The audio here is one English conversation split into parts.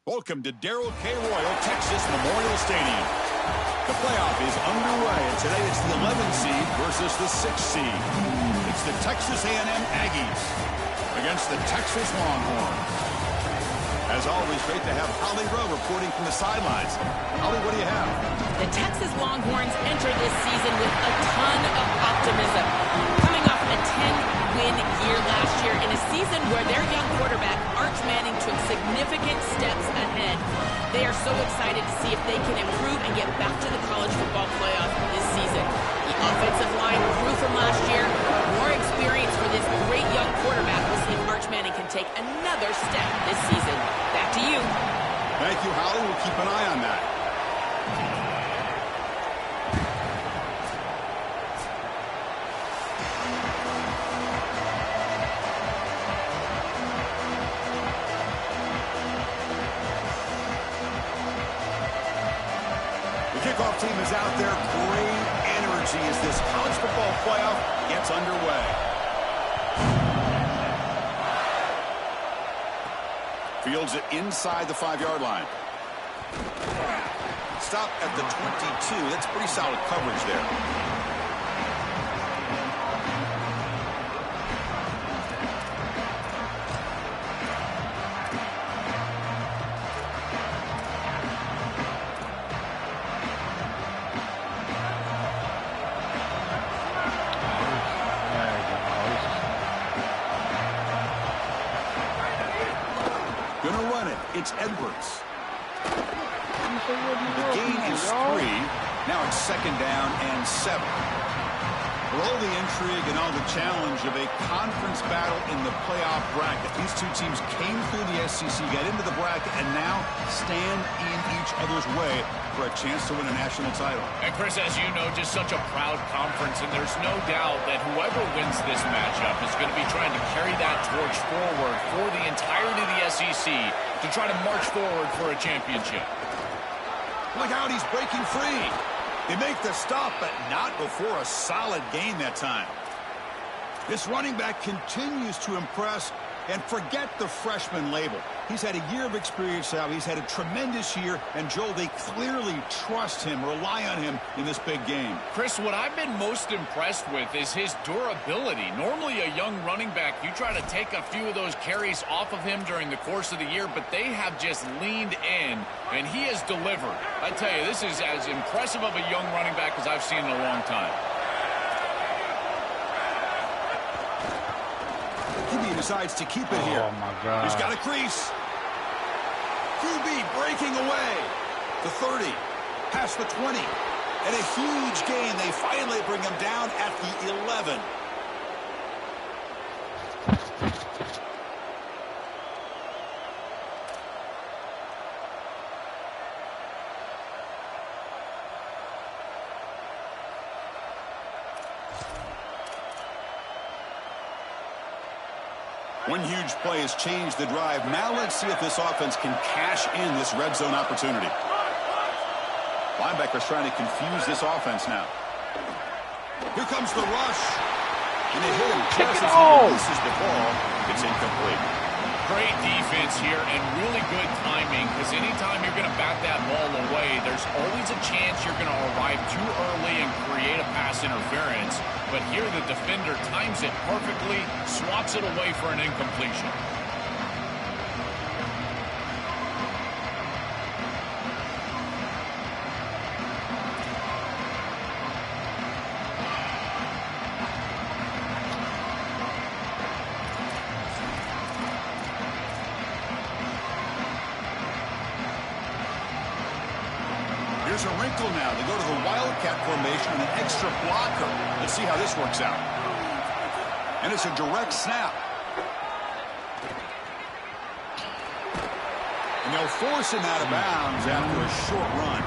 Welcome to Darrell K. Royal, Texas Memorial Stadium. The playoff is underway, and today it's the 11th seed versus the 6th seed. It's the Texas A&M Aggies against the Texas Longhorns. As always, great to have Holly Rowe reporting from the sidelines. Holly, what do you have? The Texas Longhorns entered this season with a ton of optimism, coming off a 10-win year last year in a season where their young quarterback, Arch Manning, took significant steps ahead. They are so excited to see if they can improve and get back to the college football playoff this season. The offensive line grew from last year. More experience for this great young quarterback. We'll see if Arch Manning can take another step this season. Back to you. Thank you, Holly. We'll keep an eye on that. The kickoff team is out there. Great energy as this college football playoff gets underway. Fields it inside the 5-yard line. Stop at the 22. That's pretty solid coverage there. Gonna run it. It's Edwards. The gain is 3. Now it's 2nd down and 7. For all the intrigue and all the challenge of a conference battle in the playoff bracket, these two teams came through the SEC, got into the bracket, and now stand in each other's way for a chance to win a national title. And Chris, as you know, just such a proud conference, and there's no doubt that whoever wins this matchup is going to be trying to carry that torch forward for the entirety of the SEC to try to march forward for a championship. Look out, he's breaking free. They make the stop, but not before a solid gain that time. This running back continues to impress, and forget the freshman label. He's had a year of experience now. He's had a tremendous year, and Joel, they clearly trust him, rely on him in this big game. Chris, what I've been most impressed with is his durability. Normally a young running back, you try to take a few of those carries off of him during the course of the year, but they have just leaned in, and he has delivered. I tell you, this is as impressive of a young running back as I've seen in a long time. QB decides to keep it here. Oh, my God. He's got a crease. QB breaking away. The 30, past the 20. And a huge gain. They finally bring him down at the 11. One huge play has changed the drive. Now let's see if this offense can cash in this red zone opportunity. Linebackers trying to confuse this offense now. Here comes the rush. And they hit him just as he releases the ball. It's incomplete. Great defense here and really good timing, because anytime you're going to bat that ball away, there's always a chance you're going to arrive too early and create a pass interference. But here the defender times it perfectly, swats it away for an incompletion. Here's a wrinkle now. They go to the Wildcat formation and an extra blocker. Let's see how this works out. And it's a direct snap. And they'll force him out of bounds after a short run.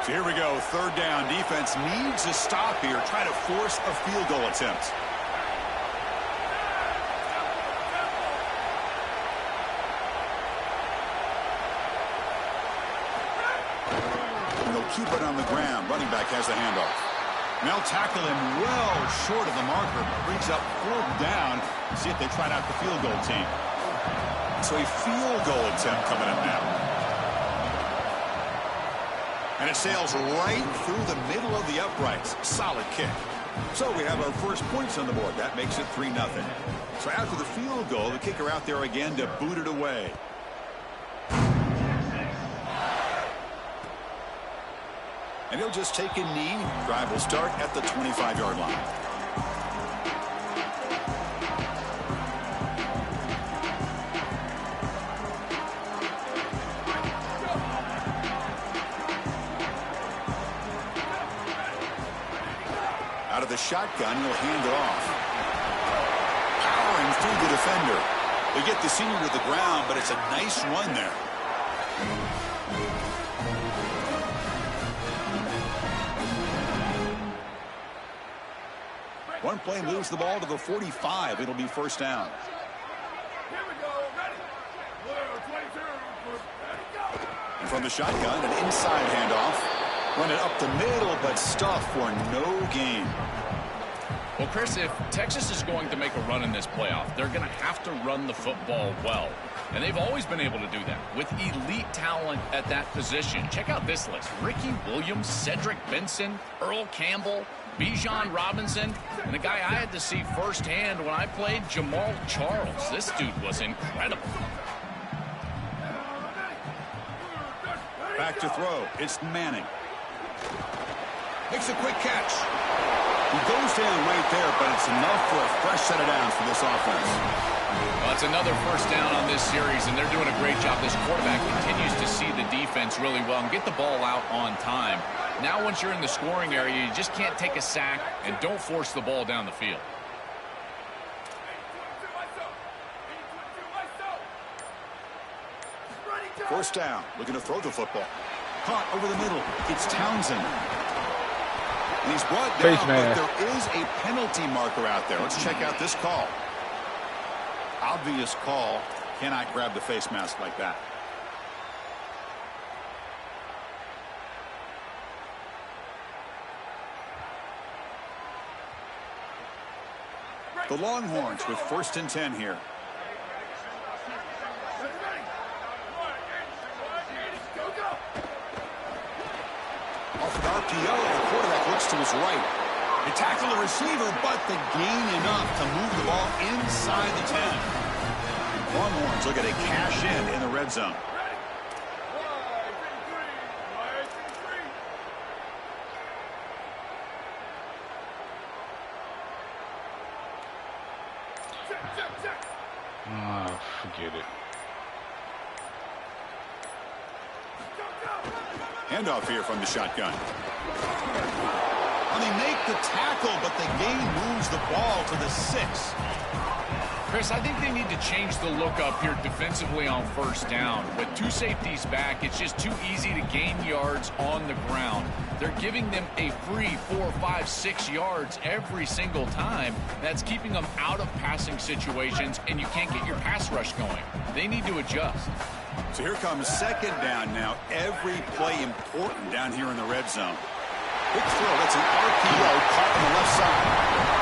So here we go, third down. Defense needs a stop here, try to force a field goal attempt. And they'll keep it on the ground. Running back has the handoff. And they'll tackle him well short of the marker. Brings up fourth down. See if they try out the field goal team. So a field goal attempt coming up now. And it sails right through the middle of the uprights. Solid kick. So we have our first points on the board. That makes it 3-0. So after the field goal, the kicker out there again to boot it away. And he'll just take a knee. Drive will start at the 25-yard line. Out of the shotgun, he'll hand it off. Powering through the defender. They get the senior to the ground, but it's a nice run there. One play moves the ball to the 45. It'll be first down. And from the shotgun, an inside handoff. Run it up the middle, but stuff for no gain. Well, Chris, if Texas is going to make a run in this playoff, they're going to have to run the football well. And they've always been able to do that with elite talent at that position. Check out this list. Ricky Williams, Cedric Benson, Earl Campbell, Bijan Robinson, and a guy I had to see firsthand when I played, Jamal Charles. This dude was incredible. Back to throw. It's Manning. Makes a quick catch. He goes down right there, but it's enough for a fresh set of downs for this offense. Well, it's another first down on this series, and they're doing a great job. This quarterback continues to see the defense really well and get the ball out on time. Now, once you're in the scoring area, you just can't take a sack and don't force the ball down the field. First down, looking to throw the football. Caught over the middle. It's Townsend. And he's brought down, but there is a penalty marker out there. Let's check out this call. Obvious call. Cannot grab the face mask like that. The Longhorns with 1st and 10 here. Off the RPO, the quarterback looks to his right. They tackle the receiver, but the gain enough to move the ball inside the 10. Longhorns look at a cash in the red zone. Forget it. Handoff here from the shotgun. And they make the tackle, but the gain moves the ball to the 6. Chris, I think they need to change the look up here defensively on first down. With 2 safeties back, it's just too easy to gain yards on the ground. They're giving them a free 4, 5, 6 yards every single time. That's keeping them out of passing situations, and you can't get your pass rush going. They need to adjust. So here comes second down now. Every play important down here in the red zone. Big throw. That's an RPO caught on the left side.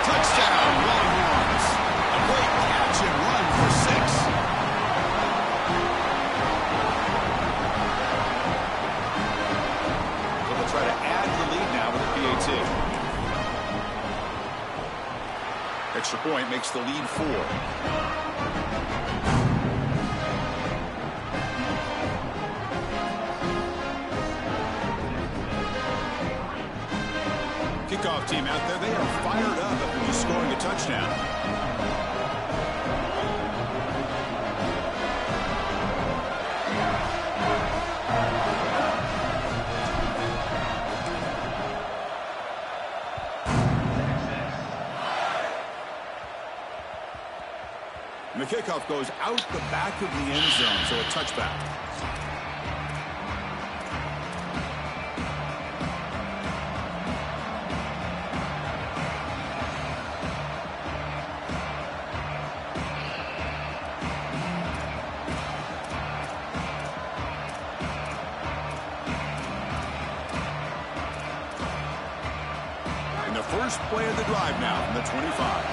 Touchdown, Longhorns. A great catch and run for 6. So they'll try to add the lead now with a PAT. Extra point makes the lead 4. Kickoff team out there, they are fired up after just scoring a touchdown. And the kickoff goes out the back of the end zone, so a touchback. first play of the drive now from the 25.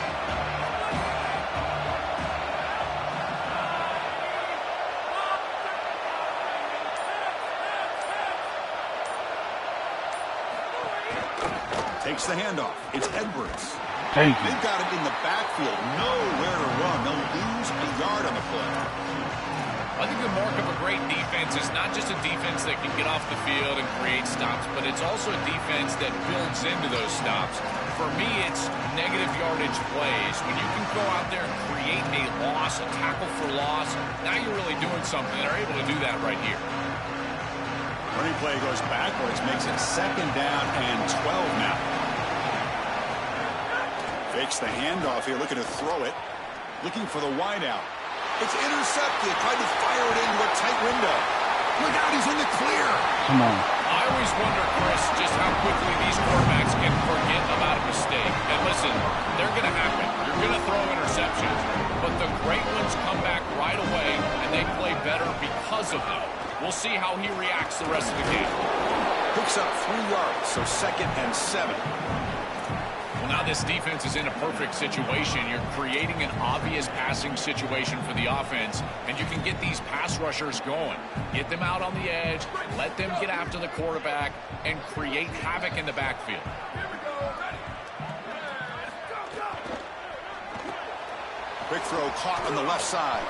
Takes the handoff. It's Edwards. Thank you. They've got him in the backfield. Nowhere to run. They'll lose a yard on the play. I think the mark of a great defense is not just a defense that can get off the field and create stops, but it's also a defense that builds into those stops. For me, it's negative yardage plays. When you can go out there and create a loss, a tackle for loss, now you're really doing something. They're able to do that right here. Running play goes backwards, makes it 2nd down and 12 now. Fakes the handoff here, looking to throw it. Looking for the wideout. It's intercepted, trying to fire it into a tight window. Look out, he's in the clear. Come on. I always wonder, Chris, just how quickly these quarterbacks can forget about a mistake. And listen, they're going to happen. You're going to throw interceptions. But the great ones come back right away, and they play better because of them. We'll see how he reacts the rest of the game. Picks up 3 yards, so 2nd and 7. Well, now this defense is in a perfect situation. You're creating an obvious passing situation for the offense, and you can get these pass rushers going. Get them out on the edge, let them get after the quarterback, and create havoc in the backfield. Quick throw caught on the left side.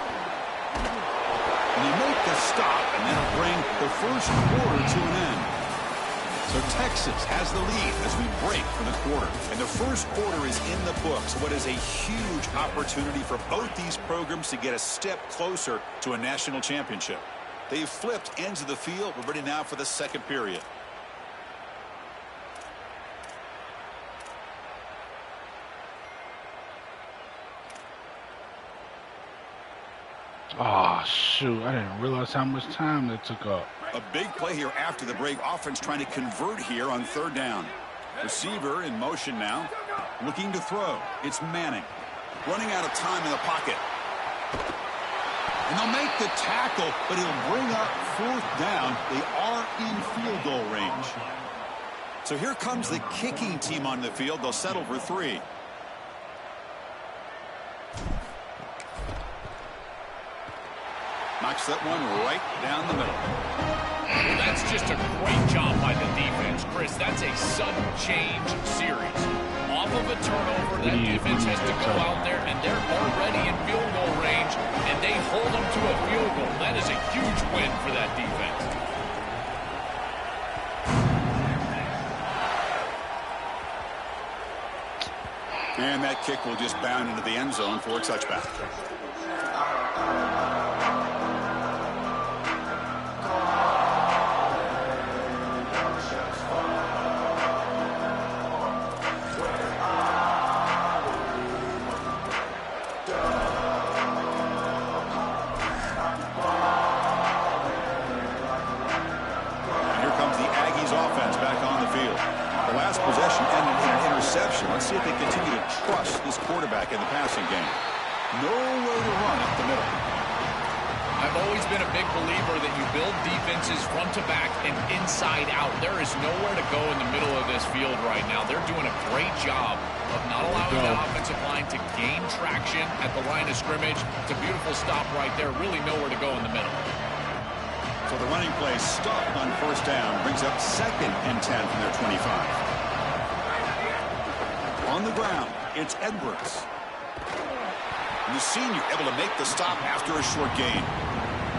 And they make the stop, and that'll bring the first quarter to an end. So Texas has the lead as we break for the quarter. And the first quarter is in the books. What is a huge opportunity for both these programs to get a step closer to a national championship. They've flipped ends of the field. We're ready now for the second period. Oh, shoot. I didn't realize how much time that took up. A big play here after the break. Offense trying to convert here on 3rd down. Receiver in motion now. Looking to throw. It's Manning. Running out of time in the pocket. And they'll make the tackle, but he'll bring up 4th down. They are in field goal range. So here comes the kicking team on the field. They'll settle for 3. Knocks that one right down the middle. Well, that's just a great job by the defense, Chris. That's a sudden change series. Off of a turnover, that defense has to go out there, and they're already in field goal range, and they hold them to a field goal. That is a huge win for that defense. And that kick will just bound into the end zone for a touchback. Let's see if they continue to trust this quarterback in the passing game. Nowhere to run up the middle. I've always been a big believer that you build defenses front to back and inside out. There is nowhere to go in the middle of this field right now. They're doing a great job of not allowing the offensive line to gain traction at the line of scrimmage. It's a beautiful stop right there. Really nowhere to go in the middle. So the running play stopped on 1st down. Brings up 2nd and 10 from their 25. On the ground, it's Edwards. And the senior able to make the stop after a short gain.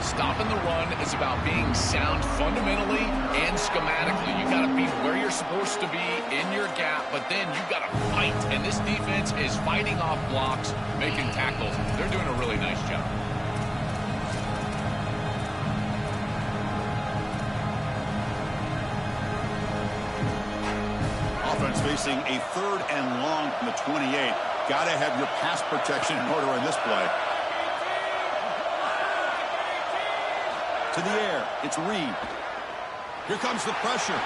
Stopping the run is about being sound fundamentally and schematically. You got to be where you're supposed to be in your gap, but then you got to fight. And this defense is fighting off blocks, making tackles. They're doing a really nice job. Offense facing a 3rd and long from the 28. Got to have your pass protection in order in this play. To the air, it's Reed. Here comes the pressure.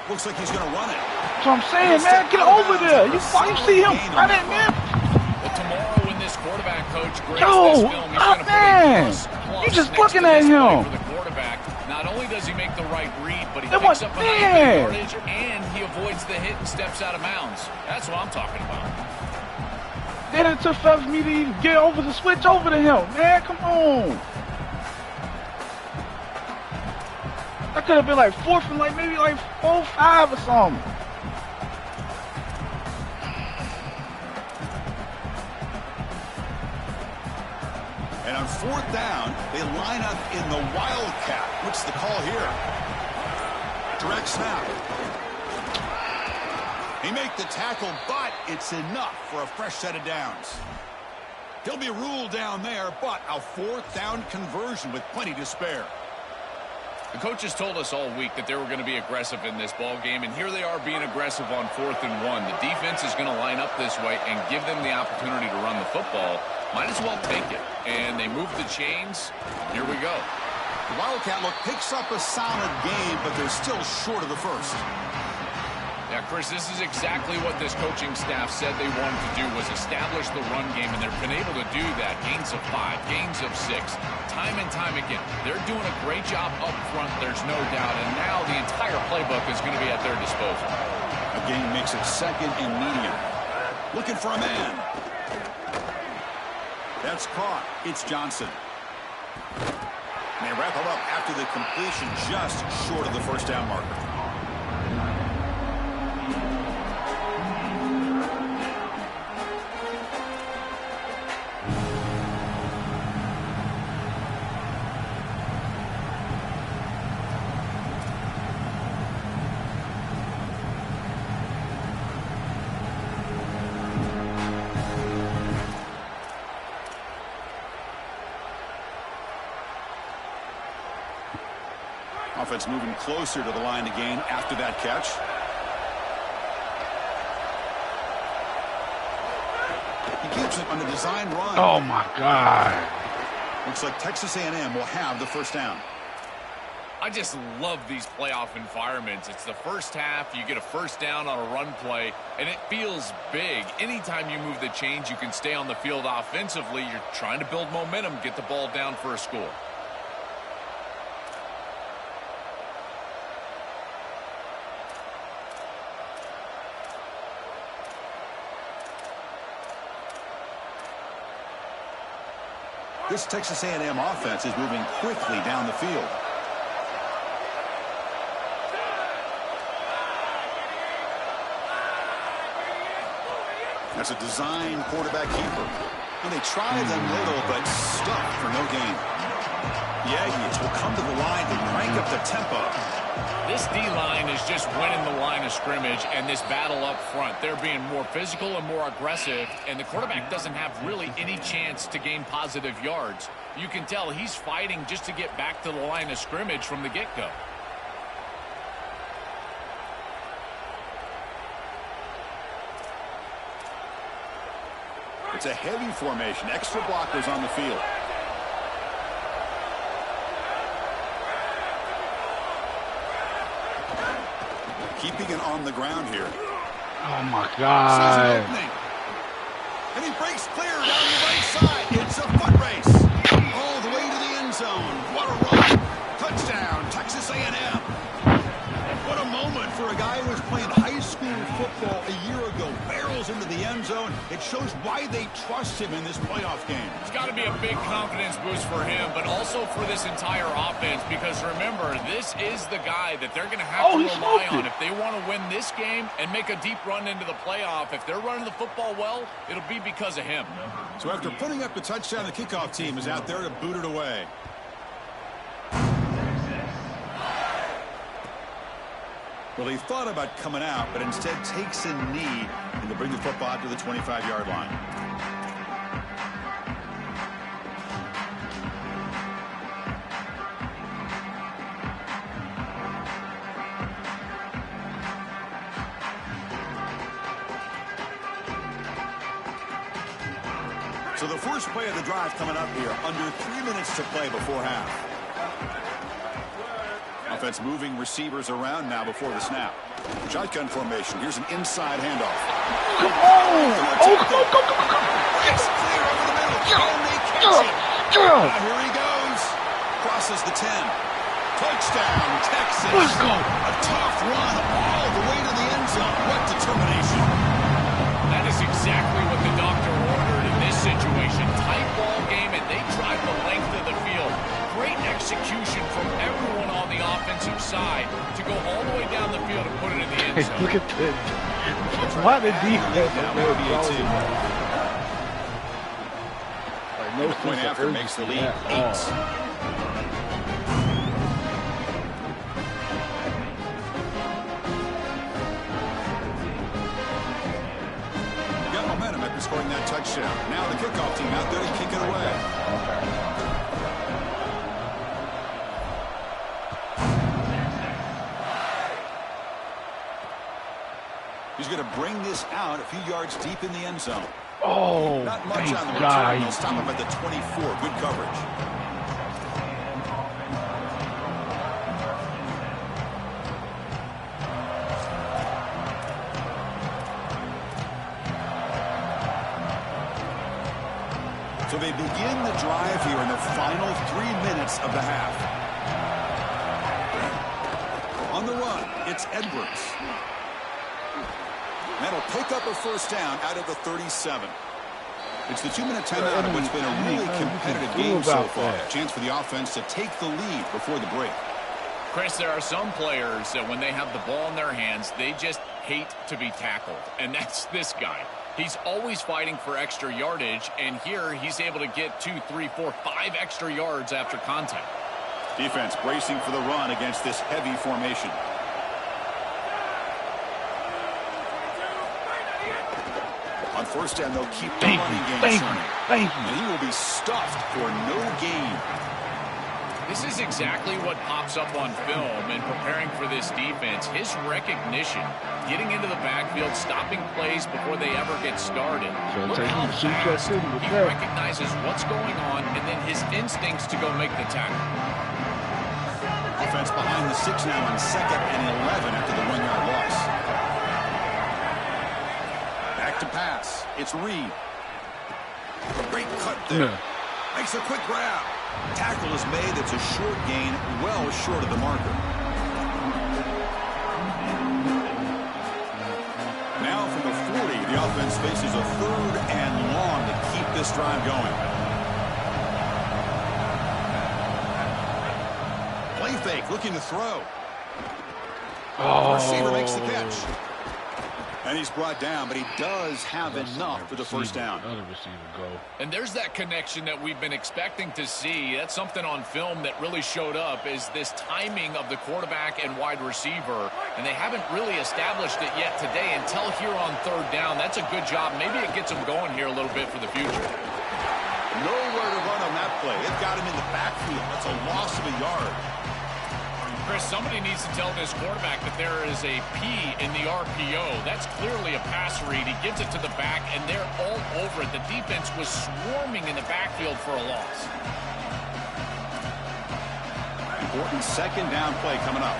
Looks like he's going to run it. That's what I'm saying, man. Get over there. You see him run it, man. Well, tomorrow when this quarterback coach grades Yo, this film, he's going to put a plus you just looking at him. For the quarterback. Not only does he make the right read, but he picks up a nice yardage, and he avoids the hit and steps out of bounds. That's what I'm talking about. Then it took for me to even get over to switch over to him, man. Come on. That could have been like 4th and like maybe like 4, 5 or something. And on 4th down, they line up in the Wildcat. What's the call here? Direct snap. He made the tackle, but it's enough for a fresh set of downs. He'll be ruled down there, but a 4th down conversion with plenty to spare. The coaches told us all week that they were going to be aggressive in this ball game, and here they are being aggressive on 4th and 1. The defense is going to line up this way and give them the opportunity to run the football. Might as well take it. And they move the chains. Here we go. The Wildcat look picks up a solid game, but they're still short of the first. Yeah, Chris, this is exactly what this coaching staff said they wanted to do, was establish the run game, and they've been able to do that. Gains of 5, gains of 6, time and time again. They're doing a great job up front, there's no doubt, and now the entire playbook is going to be at their disposal. Again, makes it 2nd and medium. Looking for a man. That's caught. It's Johnson. And they wrap it up after the completion, just short of the first down marker. Offense moving closer to the line again after that catch. He keeps it on the design run. Oh, my God. Looks like Texas A&M will have the first down. I just love these playoff environments. It's the first half. You get a first down on a run play, and it feels big. Anytime you move the chains, you can stay on the field offensively. You're trying to build momentum, get the ball down for a score. This Texas A&M offense is moving quickly down the field. That's a design quarterback keeper. And they tried them little, but stuck for no gain. The Aggies will come to the line to crank up the tempo. This D-line is just winning the line of scrimmage, and this battle up front. They're being more physical and more aggressive, and the quarterback doesn't have really any chance to gain positive yards. You can tell he's fighting just to get back to the line of scrimmage from the get-go. It's a heavy formation. Extra blockers on the field. Keeping it on the ground here. Oh, my God. And he breaks clear down the right side. It's a foot race. All the way to the end zone. What a run. Touchdown, Texas A&M. What a moment for a guy who was playing high school football a year ago. Barrels into the end zone. It shows why they trust him in this playoff game. It's got to be a big confidence boost for him, but also for this entire offense, because remember, this is the guy that they're going to have to rely on if they want to win this game and make a deep run into the playoff. If they're running the football well, it'll be because of him. So after putting up the touchdown, the kickoff team is out there to boot it away. Well, he thought about coming out, but instead takes a knee and to bring the football out to the 25-yard line. So the first play of the drive coming up here, under 3 minutes to play before half. Offense moving receivers around now before the snap. Shotgun formation. Here's an inside handoff. Come on! Oh, go! It's clear over the middle. Can they catch him? Here he goes. Crosses the 10. Touchdown, Texas. Let's go. A tough run all the way to the end zone. What determination. That is exactly what the doctor ordered in this situation. Tight ball game, and they drive the length of the field. Great execution from everyone on the offensive side to go all the way down the field and put it in the end zone. Look at this. Why the defense? The point after makes the lead 8. Got momentum after scoring that touchdown. Now the kickoff team out there to kick it away. He's going to bring this out a few yards deep in the end zone. Oh, Not much on the return. God. They'll stop him at the 24. Good coverage. So they begin the drive here in the final 3 minutes of the half. On the run, it's Edwards. That'll pick up a first down out of the 37. It's the 2-minute timeout of what's been a really competitive game so far. Chance for the offense to take the lead before the break. Chris, there are some players that when they have the ball in their hands, they just hate to be tackled. And that's this guy. He's always fighting for extra yardage, and here he's able to get 2, 3, 4, 5 extra yards after contact. Defense bracing for the run against this heavy formation. On first down, they'll keep the running game turning. Thank you. And he will be stuffed for no gain. This is exactly what pops up on film in preparing for this defense. His recognition, getting into the backfield, stopping plays before they ever get started. Look how fast he recognizes what's going on, and then his instincts to go make the tackle. Offense behind the 6 now on 2nd and 11 after the 1-yard loss. Back to pass. It's Reed. Great cut there. Makes a quick grab. Tackle is made. It's a short gain, well short of the marker. Now from the 40, the offense faces a 3rd and long to keep this drive going. Play fake, looking to throw. Receiver makes the catch. And he's brought down, but he does have enough for the first down. And there's that connection that we've been expecting to see. That's something on film that really showed up, is this timing of the quarterback and wide receiver. And they haven't really established it yet today until here on 3rd down. That's a good job. Maybe it gets them going here a little bit for the future. Nowhere to run on that play. It got him in the backfield. That's a loss of a yard. Chris, somebody needs to tell this quarterback that there is a P in the RPO. That's clearly a pass read. He gives it to the back, and they're all over it. The defense was swarming in the backfield for a loss. Important 2nd down play coming up.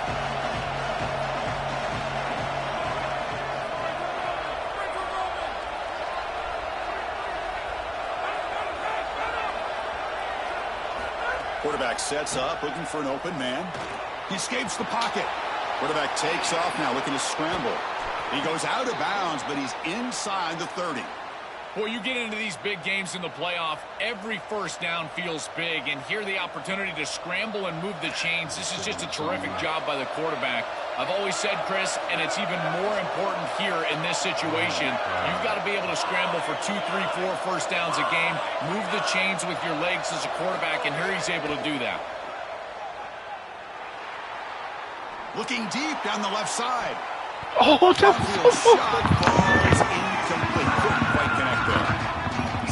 Quarterback sets up, looking for an open man. He escapes the pocket. Quarterback takes off now, looking to scramble. He goes out of bounds, but he's inside the 30. Boy, you get into these big games in the playoff, every first down feels big, and here the opportunity to scramble and move the chains. This is just a terrific job by the quarterback. I've always said, Chris, and it's even more important here in this situation, you've got to be able to scramble for 2, 3, 4 first downs a game, move the chains with your legs as a quarterback, and here he's able to do that. Looking deep down the left side. Oh, that's shot falls incomplete. Couldn't quite connect there.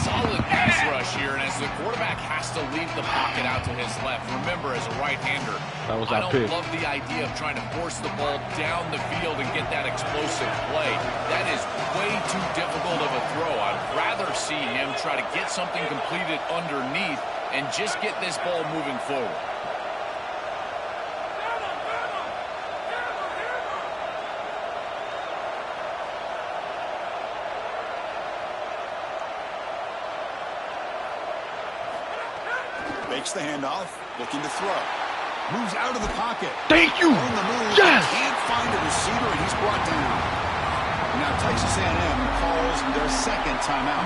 Solid pass rush here, and as the quarterback has to leave the pocket out to his left, remember, as a right-hander, I don't love the idea of trying to force the ball down the field and get that explosive play. That is way too difficult of a throw. I'd rather see him try to get something completed underneath and just get this ball moving forward. Makes the handoff, looking to throw. Moves out of the pocket. Thank you. On the move. Yes. Can't find a receiver, and he's brought down. Now Texas A&M calls their second timeout.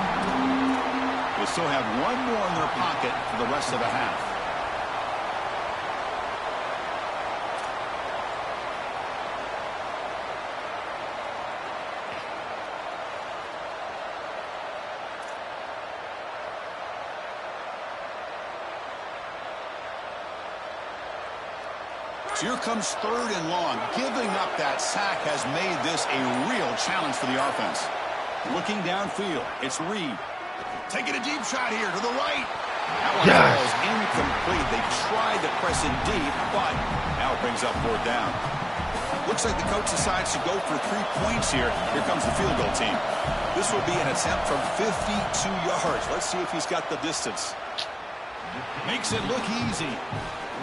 They still have one more in their pocket for the rest of the half. Here comes 3rd and long. Giving up that sack has made this a real challenge for the offense. Looking downfield, it's Reed. Taking a deep shot here to the right. That one falls incomplete. They tried to press in deep, but now it brings up 4th down. Looks like the coach decides to go for 3 points here. Here comes the field goal team. This will be an attempt from 52 yards. Let's see if he's got the distance. Makes it look easy.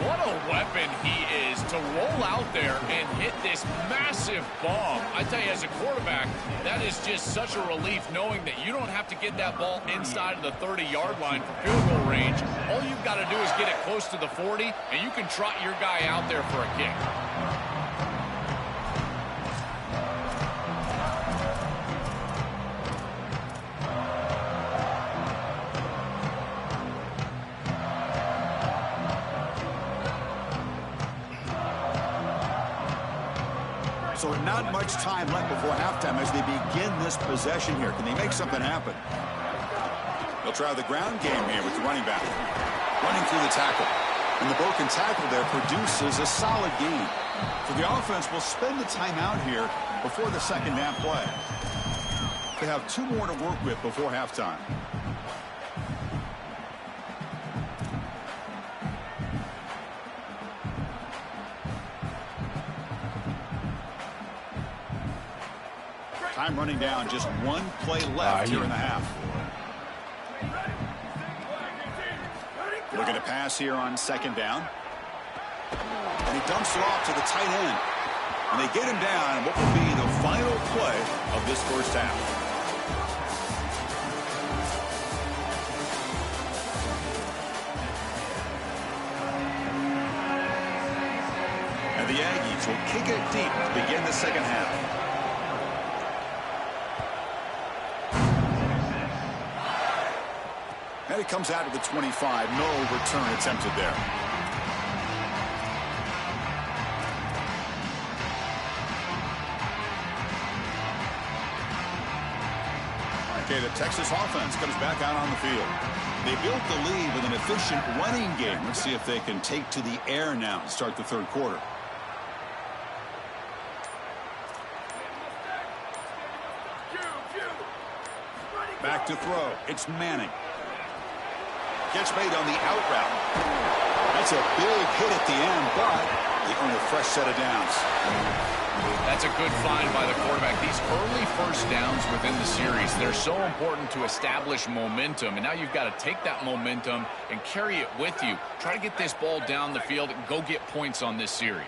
What a weapon he is to roll out there and hit this massive bomb. I tell you, as a quarterback, that is just such a relief knowing that you don't have to get that ball inside of the 30-yard line for field goal range. All you've got to do is get it close to the 40, and you can trot your guy out there for a kick. So not much time left before halftime as they begin this possession here. Can they make something happen? They'll try the ground game here with the running back. Running through the tackle. And the broken tackle there produces a solid gain. So the offense will spend the timeout here before the second down play. They have 2 more to work with before halftime. Time running down, just 1 play left here in the half. Looking to pass here on 2nd down. And he dumps it off to the tight end. And they get him down in what will be the final play of this first half. And the Aggies will kick it deep to begin the second half. And it comes out of the 25. No return attempted there. Okay, the Texas offense comes back out on the field. They built the lead with an efficient running game. Let's see if they can take to the air now to start the 3rd quarter. Back to throw. It's Manning. Catch made on the out route. That's a big hit at the end, but they earn a fresh set of downs. That's a good find by the quarterback. These early first downs within the series, they're so important to establish momentum. And now you've got to take that momentum and carry it with you. Try to get this ball down the field and go get points on this series.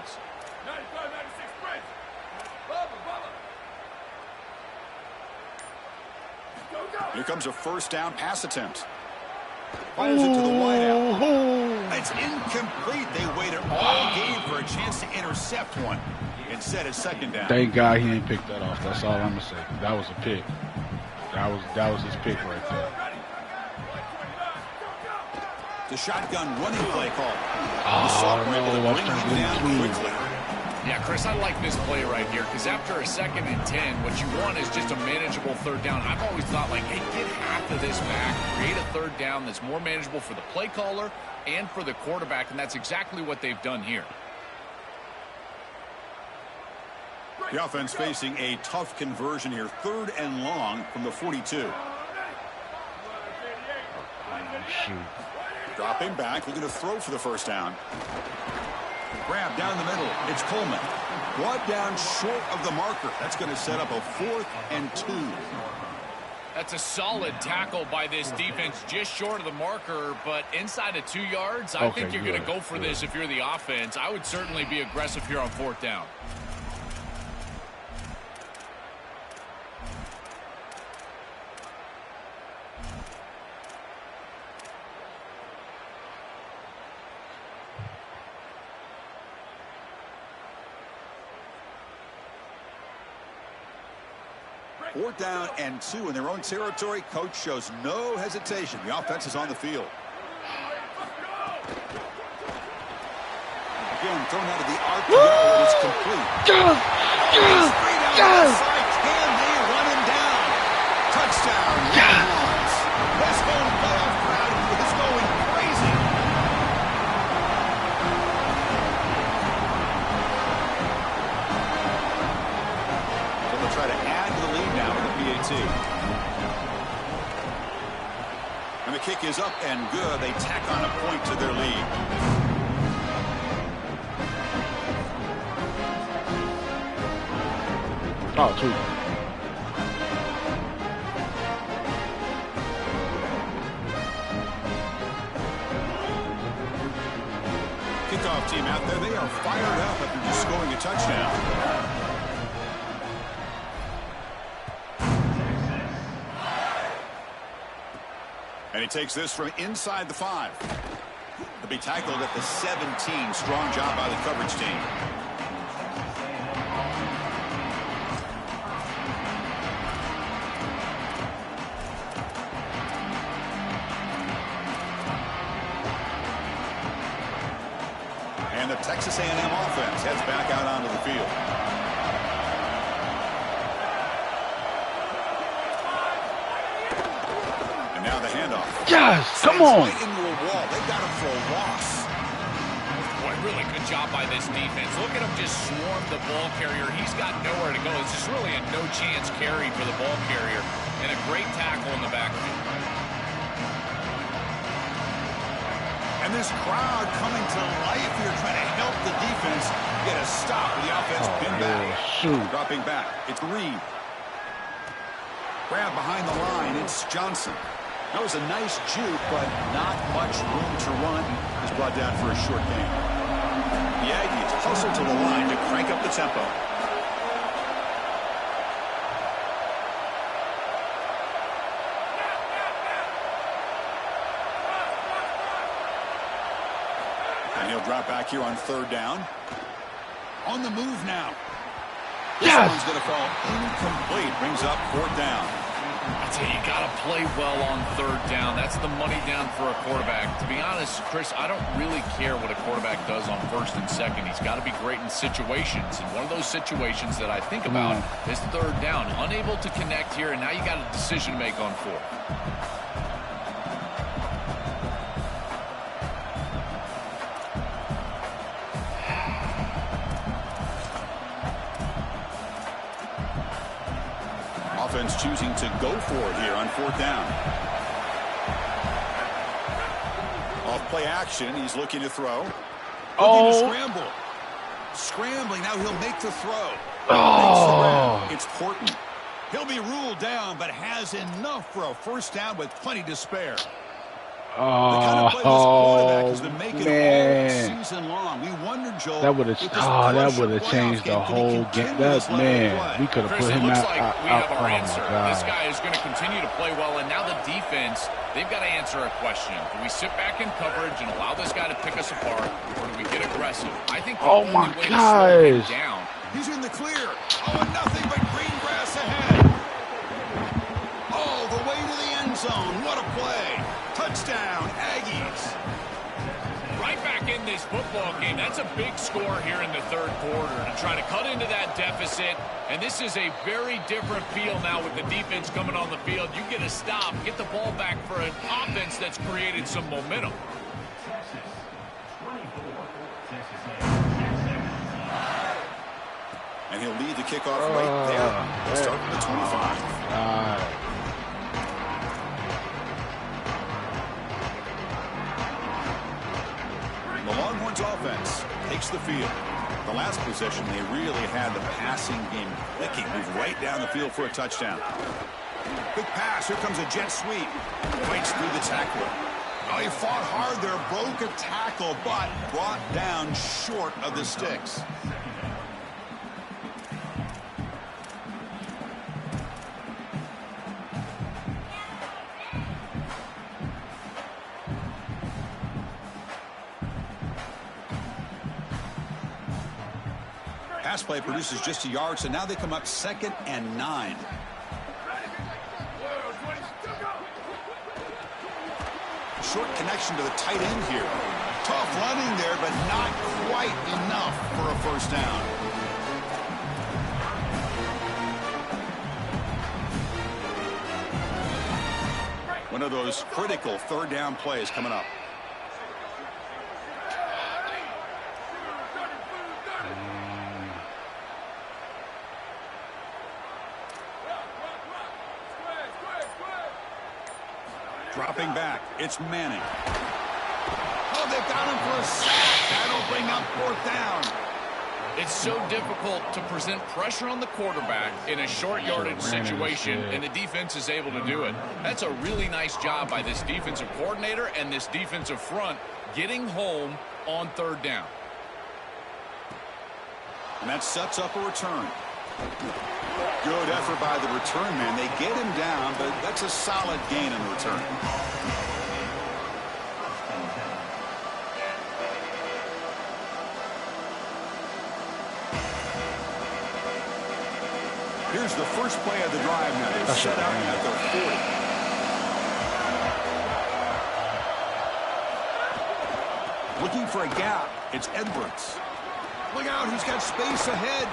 Here comes a first down pass attempt. Fires it to the wideout. It's incomplete. They waited all game for a chance to intercept one. Instead, it's 2nd down. Thank God he ain't picked that off. That's all I'm gonna say. That was a pick. That was his pick right there. The shotgun running play call. Oh, no, bring him down quickly. Yeah, Chris, I like this play right here because after a 2nd and 10, what you want is just a manageable 3rd down. I've always thought, like, hey, get half of this back, create a 3rd down that's more manageable for the play caller and for the quarterback, and that's exactly what they've done here. The offense facing a tough conversion here. 3rd and long from the 42. Shoot. Dropping back, looking to throw for the first down. Grab down the middle. It's Coleman. Brought down short of the marker. That's going to set up a 4th and 2. That's a solid tackle by this defense, just short of the marker, but inside of 2 yards. I think you're going to go for this if you're the offense. I would certainly be aggressive here on 4th down. 4th down and 2 in their own territory. Coach shows no hesitation. The offense is on the field. Again, thrown out of the arc to go, and it's complete. Yes! Can they run him down? Touchdown. Yes! This home playoff crowd is going crazy. So they'll try to add to the lead now with the PAT. And the kick is up and good. They tack on a point to their lead. Oh, sweet. Kickoff team out there. They are fired up after just scoring a touchdown. And he takes this from inside the 5. He'll be tackled at the 17. Strong job by the coverage team. And the Texas A&M offense heads back out onto the field. And now the handoff. Yes, come on. Right into a wall. They got him for a loss. Boy, really good job by this defense. Look at him just swarm the ball carrier. He's got nowhere to go. It's just really a no-chance carry for the ball carrier. And a great tackle in the backfield. And this crowd coming to life here, trying to help the defense get a stop with the offense pinned back. Shoot. Dropping back. It's Reed. Grab behind the line. It's Johnson. That was a nice juke, but not much room to run. He's brought down for a short gain. The Aggies hustle to the line to crank up the tempo. And he'll drop back here on 3rd down. On the move now. This one's going to fall incomplete. Brings up 4th down. I tell you, you got to play well on 3rd down. That's the money down for a quarterback. To be honest, Chris, I don't really care what a quarterback does on 1st and 2nd. He's got to be great in situations. And one of those situations that I think about is 3rd down. Unable to connect here, and now you got a decision to make on 4th. Offense choosing to go for it here on 4th down. Off play action. He's looking to throw. Looking to scramble. Scrambling. Now he'll make the throw. It's Portman. He'll be ruled down, but has enough for a 1st down with plenty to spare. The kind of play this quarterback has been making all season long. We wondered, Joel, that would have changed the whole game. That man, we could have put him out. We have our answer. This guy is going to continue to play well, and now the defense, they've got to answer a question. Do we sit back in coverage and allow this guy to pick us apart, or do we get aggressive? I think the only way to slow him down. He's in the clear. Oh, and nothing but green grass ahead. All the way to the end zone. What a play. Touchdown, Aggies. Right back in this football game. That's a big score here in the 3rd quarter to try to cut into that deficit. And this is a very different feel now with the defense coming on the field. You get a stop, get the ball back for an offense that's created some momentum. And he'll lead the kickoff right there. Let's start with the 25. The Longhorns offense takes the field. The last possession, they really had the passing game clicking. Moved right down the field for a touchdown. Quick pass. Here comes a jet sweep. Fights through the tackler. Oh, he fought hard there. Broke a tackle, but brought down short of the sticks. Pass play produces just a yard, so now they come up 2nd and 9. short connection to the tight end here. Tough running there, but not quite enough for a first down. One of those critical third down plays coming up. Dropping back, it's Manning. Oh, they've got him for a sack. That'll bring up fourth down. It's so difficult to present pressure on the quarterback in a short yardage situation, and the defense is able to do it. That's a really nice job by this defensive coordinator and this defensive front getting home on third down. And that sets up a return. Good effort by the return man. They get him down, but that's a solid gain in the return. Here's the first play of the drive now. They've set out at their 40. Looking for a gap. It's Edwards. Look out, he's got space ahead.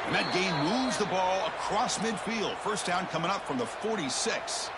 And that gain moves the ball across midfield. First down coming up from the 46.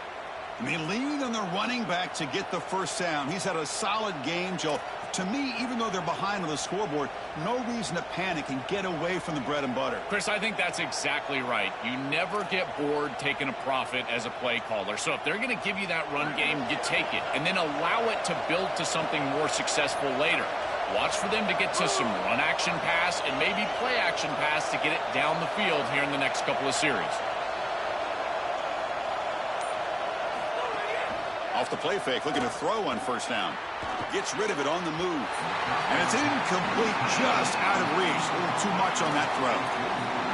And they lean on the running back to get the first down. He's had a solid game, Joe. To me, even though they're behind on the scoreboard, no reason to panic and get away from the bread and butter. Chris, I think that's exactly right. You never get bored taking a profit as a play caller. So if they're going to give you that run game, you take it. And then allow it to build to something more successful later. Watch for them to get to some run action pass and maybe play action pass to get it down the field here in the next couple of series. Off the play fake, looking to throw on first down. Gets rid of it on the move. And it's incomplete, just out of reach. A little too much on that throw.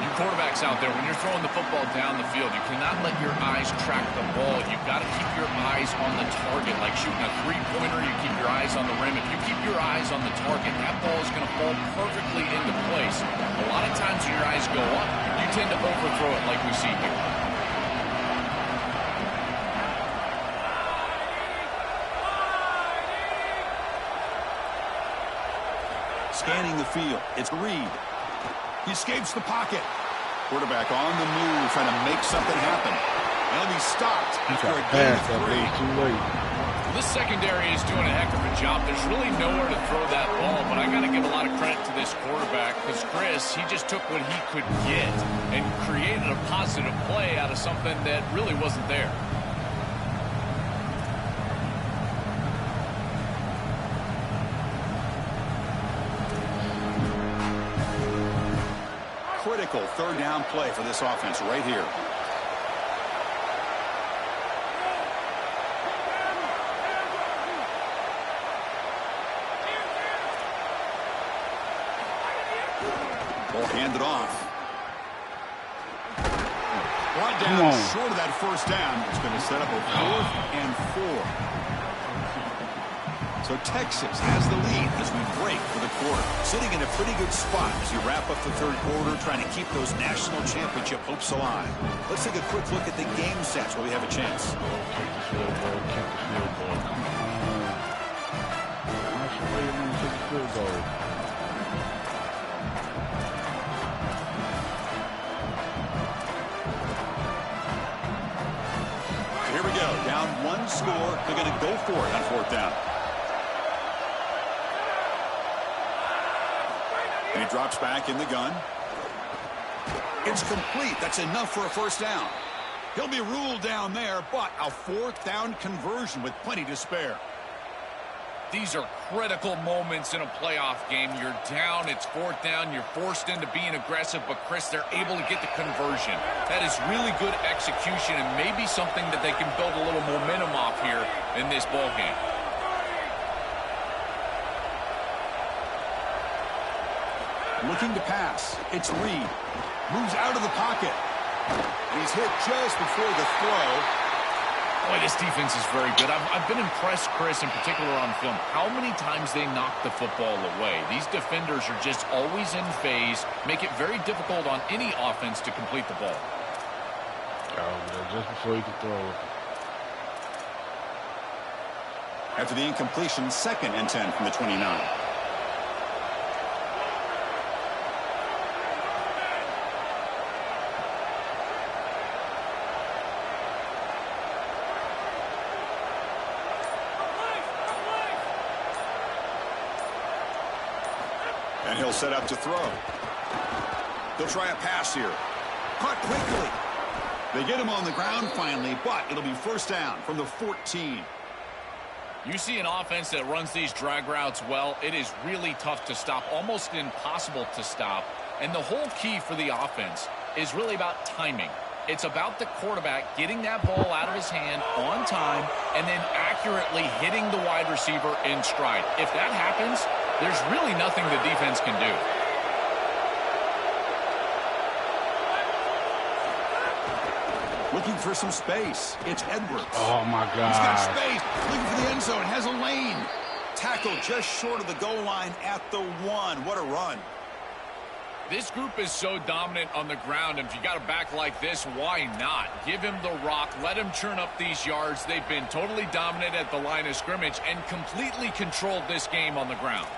You quarterbacks out there, when you're throwing the football down the field, you cannot let your eyes track the ball. You've got to keep your eyes on the target. Like shooting a three-pointer, you keep your eyes on the rim. If you keep your eyes on the target, that ball is going to fall perfectly into place. A lot of times when your eyes go up, you tend to overthrow it like we see here. Scanning the field. It's Reed. He escapes the pocket. Quarterback on the move, trying to make something happen. He'll be stopped after a gain of 3. Too late. Well, this secondary is doing a heck of a job. There's really nowhere to throw that ball, but I got to give a lot of credit to this quarterback because Chris, he just took what he could get and created a positive play out of something that really wasn't there. Critical third down play for this offense right here. Ball handed off. Brought down short of that first down. It's going to set up a 4th and 4. So Texas has the lead as we break for the quarter. Sitting in a pretty good spot as you wrap up the third quarter, trying to keep those national championship hopes alive. Let's take a quick look at the game stats while we have a chance. So here we go. Down 1 score. They're going to go for it on 4th down. And he drops back in the gun. It's complete. That's enough for a first down. He'll be ruled down there, but a 4th down conversion with plenty to spare. These are critical moments in a playoff game. You're down, it's 4th down, you're forced into being aggressive, but Chris, they're able to get the conversion. That is really good execution and maybe something that they can build a little momentum off here in this ball game. Looking to pass. It's Reed. Moves out of the pocket. And he's hit just before the throw. Boy, this defense is very good. I've been impressed, Chris, in particular on film, how many times they knock the football away. These defenders are just always in phase, make it very difficult on any offense to complete the ball. Oh, just before you can throw it. After the incompletion, 2nd and 10 from the 29. And he'll set up to throw. They'll try a pass here. Caught quickly. They get him on the ground finally, but it'll be first down from the 14. You see an offense that runs these drag routes well, it is really tough to stop, almost impossible to stop. And the whole key for the offense is really about timing. It's about the quarterback getting that ball out of his hand on time and then accurately hitting the wide receiver in stride. If that happens, there's really nothing the defense can do. Looking for some space. It's Edwards. Oh, my God. He's got space. Looking for the end zone. Has a lane. Tackle just short of the goal line at the 1. What a run. This group is so dominant on the ground, and if you got a back like this, why not? Give him the rock. Let him churn up these yards. They've been totally dominant at the line of scrimmage and completely controlled this game on the ground.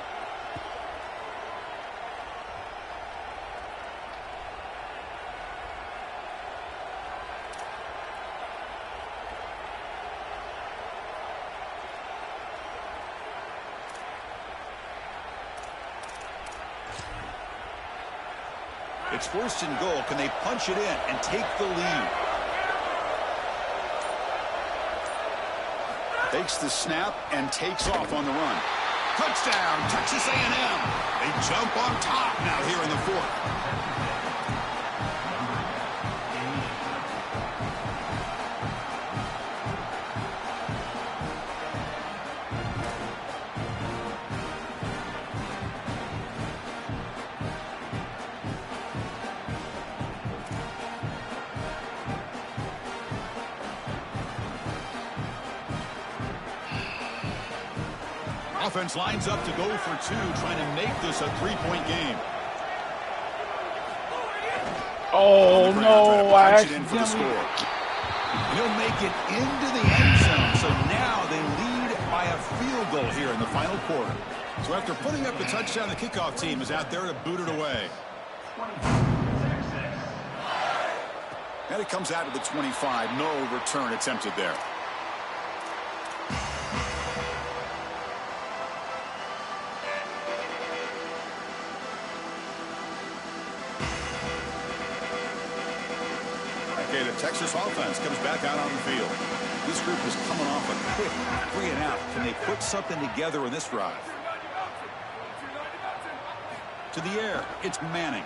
It's 1st and goal. Can they punch it in and take the lead? Takes the snap and takes off on the run. Touchdown, Texas A&M. They jump on top now here in the 4th. Offense lines up to go for 2, trying to make this a 3-point game. Oh, no, I accidentally. accidentally. He'll make it into the end zone, so now they lead by a field goal here in the final quarter. So after putting up the touchdown, the kickoff team is out there to boot it away. And it comes out to the 25. No return attempted there. Okay, the Texas offense comes back out on the field. This group is coming off a quick 3-and-out. Can they put something together in this drive? To the air, it's Manning.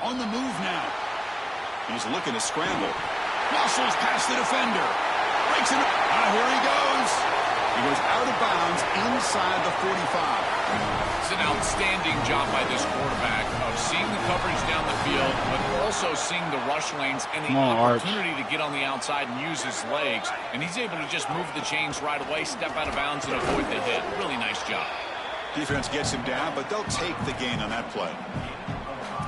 On the move now. He's looking to scramble. Muscles past the defender. Breaks it. Here he goes. He goes out of bounds inside the 45. It's an outstanding job by this quarterback of seeing the coverage down the field, but also seeing the rush lanes and the opportunity to get on the outside and use his legs. And he's able to just move the chains right away, step out of bounds, and avoid the hit. Really nice job. Defense gets him down, but they'll take the gain on that play.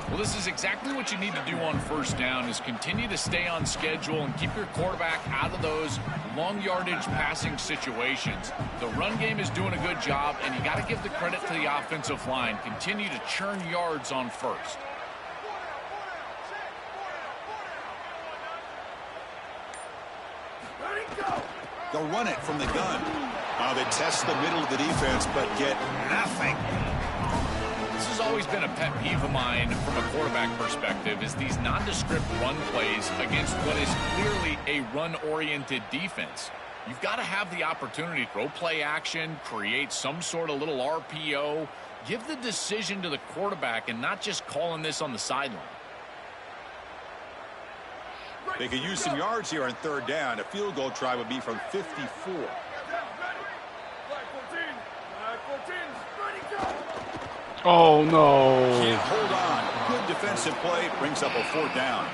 Well, this is exactly what you need to do on first down, is continue to stay on schedule and keep your quarterback out of those long yardage passing situations. The run game is doing a good job, and you got to give the credit to the offensive line. Continue to churn yards on first. They'll run it from the gun. They test the middle of the defense, but get nothing. This has always been a pet peeve of mine from a quarterback perspective, is these nondescript run plays against what is clearly a run-oriented defense. You've got to have the opportunity to throw play action, create some sort of little RPO, give the decision to the quarterback and not just calling this on the sideline. They could use some yards here on 3rd down. A field goal try would be from 54. Oh, no. Can't hold on. Good defensive play. Brings up a 4th down.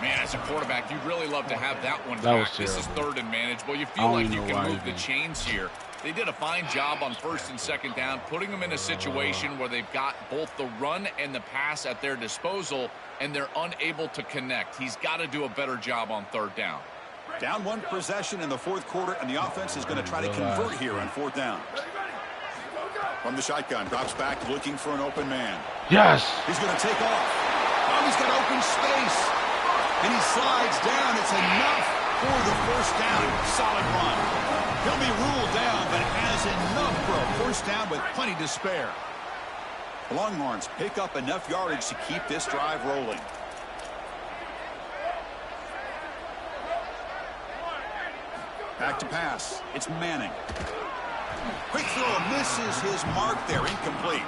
Man, as a quarterback, you'd really love to have that one That back. was This is terrible. 3rd and manageable. You feel like you can move the chains here. They did a fine job on 1st and 2nd down, putting them in a situation where they've got both the run and the pass at their disposal, and they're unable to connect. He's got to do a better job on 3rd down. Down one possession in the fourth quarter, and the offense is going to try to convert here on fourth down. From the shotgun, drops back looking for an open man. Yes. He's going to take off. Oh, he's got open space. And he slides down. It's enough for the first down. Solid run. He'll be ruled down, but has enough for a first down with plenty to spare. The Longhorns pick up enough yardage to keep this drive rolling. Back to pass. It's Manning. Quick throw, misses his mark there. Incomplete.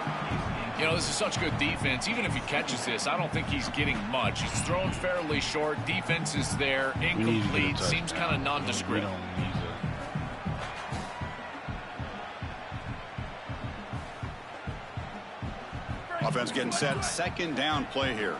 You know, this is such good defense. Even if he catches this, I don't think he's getting much. He's thrown fairly short. Defense is there. Incomplete. Seems kind of nondescript. Offense getting set. Second down play here.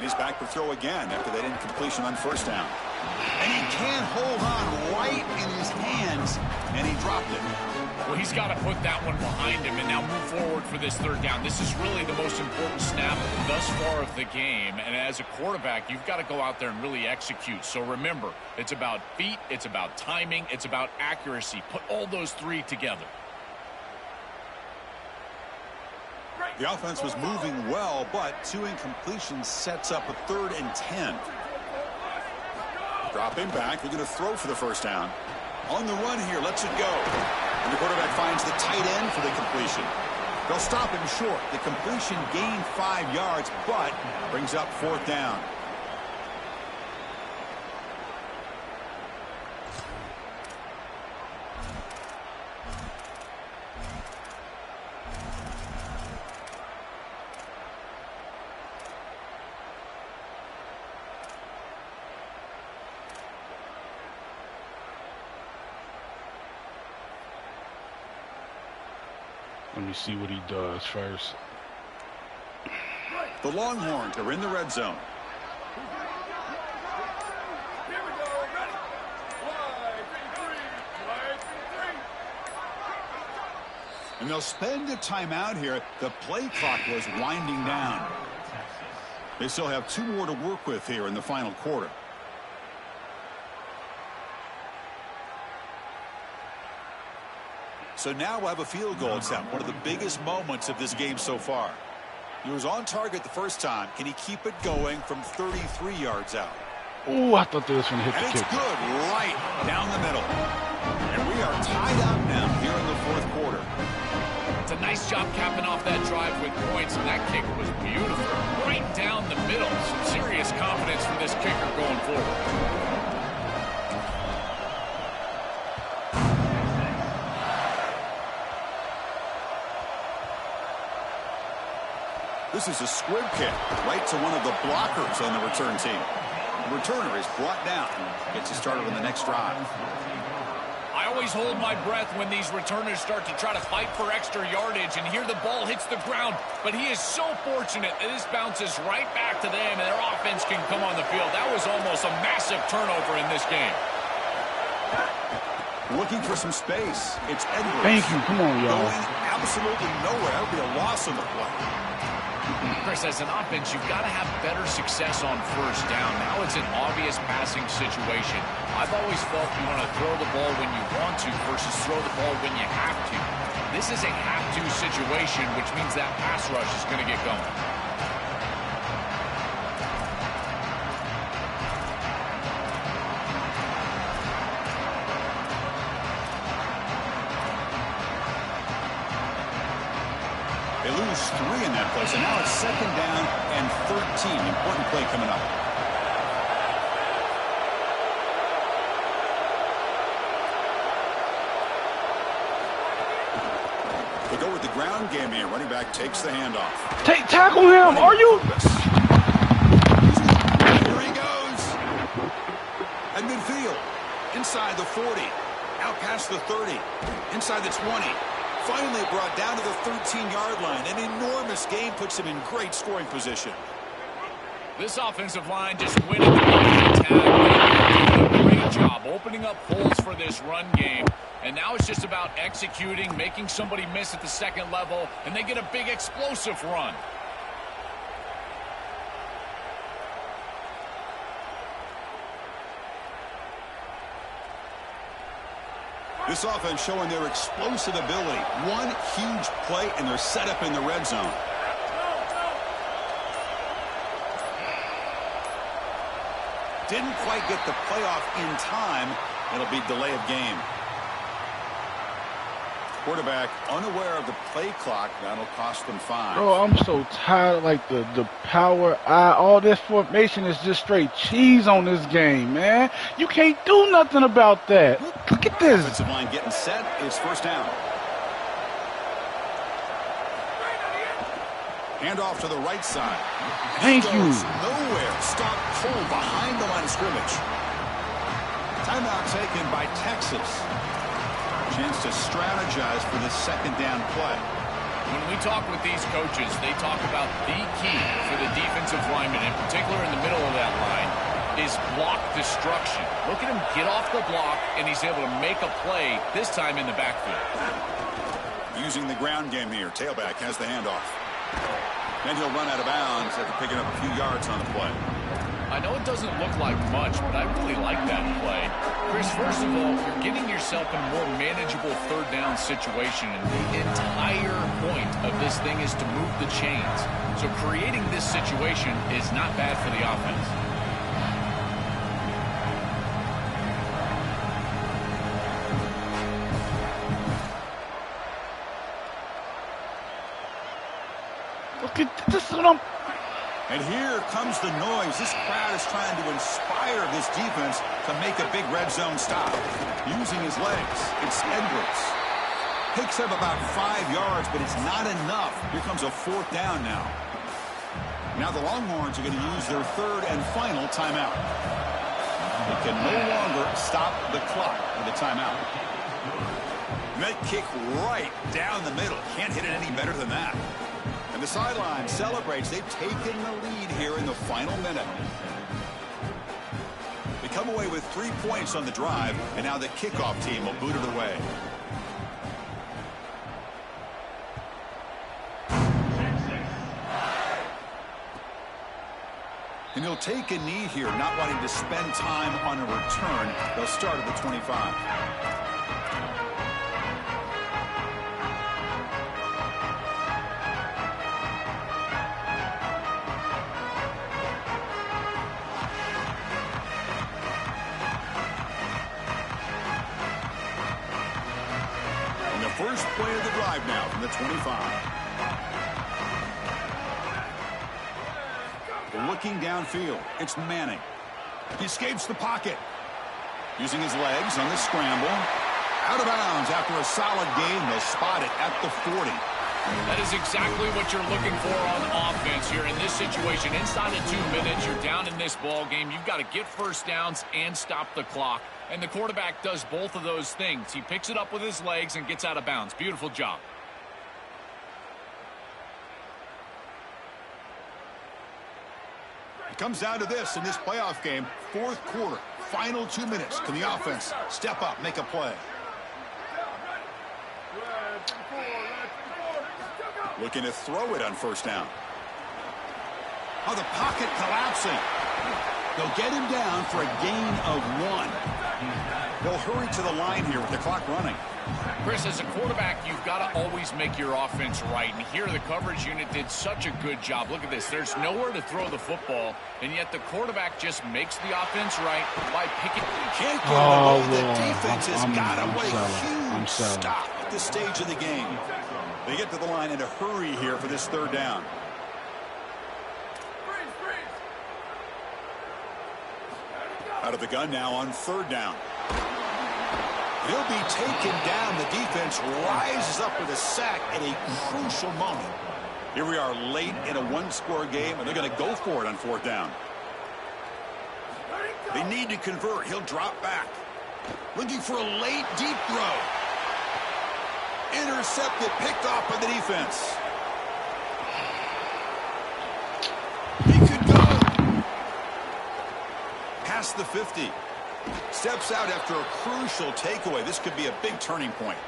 He's back to throw again after that incompletion on first down. And he can't hold on right in his hands, and he dropped it. Well, he's got to put that one behind him and now move forward for this third down. This is really the most important snap thus far of the game. And as a quarterback, you've got to go out there and really execute. So remember, it's about feet, it's about timing, it's about accuracy. Put all those three together. The offense was moving well, but two incompletions sets up a 3rd and 10. Dropping back, they're going to throw for the first down. On the run here, lets it go. And the quarterback finds the tight end for the completion. They'll stop him short. The completion gained 5 yards, but brings up 4th down. Let me see what he does first. The Longhorns are in the red zone. And they'll spend a timeout here. The play clock was winding down. They still have 2 more to work with here in the final quarter. So now we'll have a field goal attempt, one of the biggest moments of this game so far. He was on target the first time. Can he keep it going from 33 yards out? Oh, I thought they was going to hit And the it's kick. good right down the middle. And we are tied up now here in the 4th quarter. It's a nice job capping off that drive with points, and that kick was beautiful. Right down the middle. Some serious confidence for this kicker going forward. This is a squib kick right to one of the blockers on the return team. The returner is brought down. Gets you started on the next drive. I always hold my breath when these returners start to try to fight for extra yardage, and here the ball hits the ground. But he is so fortunate that this bounces right back to them, and their offense can come on the field. That was almost a massive turnover in this game. Looking for some space. It's Edwards. Thank you. Come on, y'all. Going absolutely nowhere. That would be a loss on the play. Chris, as an offense, you've got to have better success on first down. Now it's an obvious passing situation. I've always felt you want to throw the ball when you want to versus throw the ball when you have to. This is a have-to situation, which means that pass rush is going to get going. They lose 3 in that play, so now it's 2nd down and 13. Important play coming up. They go with the ground game here. Running back takes the handoff. Tackle him. Are you? Here he goes. At midfield. Inside the 40. the 30, inside the 20. Finally brought down to the 13-yard line. An enormous gain puts him in great scoring position. This offensive line just winning the attack. They're doing a great job opening up holes for this run game. And now it's just about executing, making somebody miss at the second level, and they get a big explosive run. This offense showing their explosive ability. One huge play, and they're set up in the red zone. Didn't quite get the playoff in time. It'll be delay of game. Quarterback unaware of the play clock. That'll cost them 5. Bro, I'm so tired. Like the power eye, all this formation is just straight cheese on this game, man. You can't do nothing about that. Look at this. Offensive line getting set. It's first down. Hand off to the right side. Thank you. Nowhere. Stop cold behind the line of scrimmage. Timeout taken by Texas. Chance to strategize for this second down play. When we talk with these coaches, they talk about the key for the defensive lineman, in particular in the middle of that line, is block destruction. Look at him get off the block, and he's able to make a play, this time in the backfield. Using the ground game here. Tailback has the handoff. Then he'll run out of bounds after picking up a few yards on the play. I know it doesn't look like much, but I really like that play. Chris, first of all, you're getting yourself in a more manageable third down situation, and the entire point of this thing is to move the chains. So creating this situation is not bad for the offense. Look at this. And here comes the noise. This crowd is trying to inspire this defense to make a big red zone stop. Using his legs, it's Edwards. Picks up about 5 yards, but it's not enough. Here comes a fourth down now. Now the Longhorns are going to use their third and final timeout. They can no longer stop the clock with a timeout. That kick right down the middle. Can't hit it any better than that. The sideline celebrates. They've taken the lead here in the final minute. They come away with 3 points on the drive, and now the kickoff team will boot it away. And he'll take a knee here, not wanting to spend time on a return. They'll start at the 25. First play of the drive now from the 25. Looking downfield, it's Manning. He escapes the pocket. Using his legs on the scramble. Out of bounds after a solid gain. They'll spot it at the 40. That is exactly what you're looking for on offense here in this situation. Inside of 2 minutes, you're down in this ball game. You've got to get first downs and stop the clock. And the quarterback does both of those things. He picks it up with his legs and gets out of bounds. Beautiful job. It comes down to this in this playoff game. Fourth quarter, final 2 minutes. Can the offense step up, make a play? Looking to throw it on first down. Oh, the pocket collapsing. They'll get him down for a gain of 1. They'll hurry to the line here with the clock running. Chris, as a quarterback, you've got to always make your offense right. And here the coverage unit did such a good job. Look at this. There's nowhere to throw the football, and yet the quarterback just makes the offense right by picking. Can't get away. The defense has got away. Huge stop at this stage of the game. They get to the line in a hurry here for this third down. Out of the gun now on third down. He'll be taken down. The defense rises up with a sack at a crucial moment. Here we are late in a one-score game, and they're going to go for it on fourth down. They need to convert. He'll drop back. Looking for a late, deep throw. Intercepted, picked off by the defense. He could go. Past the 50. Steps out after a crucial takeaway. This could be a big turning point.